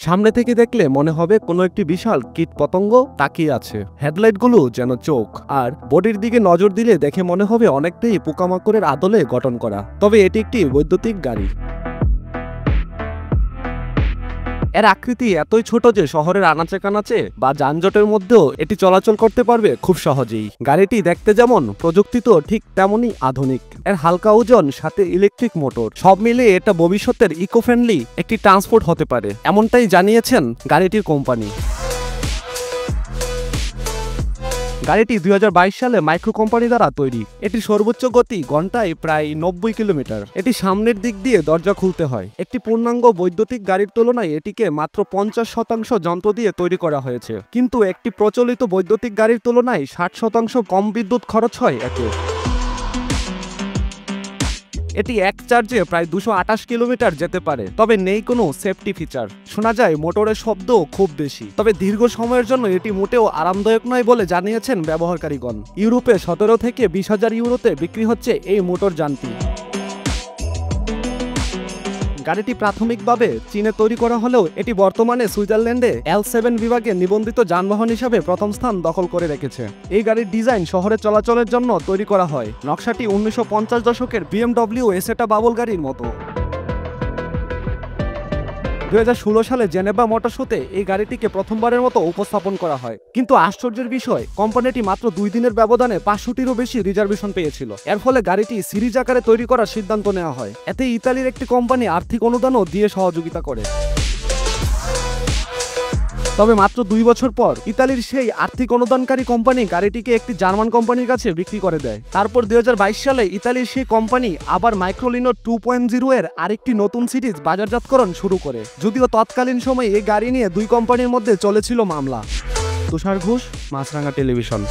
সামনে থেকে দেখলে মনে হবে কোনো একটি বিশাল কীট পতঙ্গ তাকিয়ে আছে। হেডলাইটগুলো যেন চোখ, আর বডির দিকে নজর দিলে দেখে মনে হবে অনেকটাই পোকামাকড়ের আদলে গঠন করা। তবে এটি একটি বৈদ্যুতিক গাড়ি। এর আকৃতি এতই ছোট যে শহরের আনাচে কানাচে বা যানজটের মধ্যেও এটি চলাচল করতে পারবে খুব সহজেই। গাড়িটি দেখতে যেমন প্রযুক্তি তো ঠিক তেমনই আধুনিক। এর হালকা ওজন, সাথে ইলেকট্রিক মোটর, সব মিলিয়ে এটা ভবিষ্যতের ইকো ফ্রেন্ডলি একটি ট্রান্সপোর্ট হতে পারে, এমনটাই জানিয়েছেন গাড়িটির কোম্পানি। গাড়িটি 2022 সালে মাইক্রো কোম্পানি দ্বারা তৈরি। এটির সর্বোচ্চ গতি ঘন্টায় প্রায় 90 কিলোমিটার। এটি সামনের দিক দিয়ে দরজা খুলতে হয়। একটি পূর্ণাঙ্গ বৈদ্যুতিক গাড়ির তুলনায় এটিকে মাত্র 50% যন্ত্র দিয়ে তৈরি করা হয়েছে, কিন্তু একটি প্রচলিত বৈদ্যুতিক গাড়ির তুলনায় 60% কম বিদ্যুৎ খরচ হয় এতে। এটি এক চার্জে প্রায় 228 কিলোমিটার যেতে পারে, তবে নেই কোনো সেফটি ফিচার। শোনা যায় মোটরের শব্দ খুব বেশি, তবে দীর্ঘ সময়ের জন্য এটি মোটেও আরামদায়ক নয় বলে জানিয়েছেন ব্যবহারকারীগণ। ইউরোপে 17 থেকে 20,000 ইউরোতে বিক্রি হচ্ছে এই মোটর যানটি। গাড়িটি প্রাথমিকভাবে চীনে তৈরি করা হলেও এটি বর্তমানে সুইজারল্যান্ডে L7 বিভাগে নিবন্ধিত যানবাহন হিসাবে প্রথম স্থান দখল করে রেখেছে। এই গাড়ির ডিজাইন শহরে চলাচলের জন্য তৈরি করা হয়। নকশাটি 1950 দশকের BMW এসেটা বাবল গাড়ির মতো। 2016 সালে জেনেভা মোটর শোতে এই গাড়িটিকে প্রথমবারের মতো উপস্থাপন করা হয়, কিন্তু আশ্চর্যের বিষয়, কোম্পানিটি মাত্র 2 দিনের ব্যবধানে 500টিরও বেশি রিজার্ভেশন পেয়েছিল। এর ফলে গাড়িটি সিরিজ আকারে তৈরি করার সিদ্ধান্ত নেওয়া হয়। এতে ইতালির একটি কোম্পানি আর্থিক অনুদানও দিয়ে সহযোগিতা করে। তবে মাত্র 2 বছর পর ইতালির সেই আর্থিক অনুদানকারী কোম্পানি গাড়িটিকে একটি জার্মান কোম্পানির কাছে বিক্রি করে দেয়। তারপর 2022 সালে ইতালির সেই কোম্পানি আবার মাইক্রোলিনো 2.0 এর আরেকটি নতুন সিরিজ বাজারজাতকরণ শুরু করে। যদিও তৎকালীন সময়ে এই গাড়ি নিয়ে দুই কোম্পানির মধ্যে চলেছিল মামলা। তুষার ঘোষ, মাছরাঙা টেলিভিশন।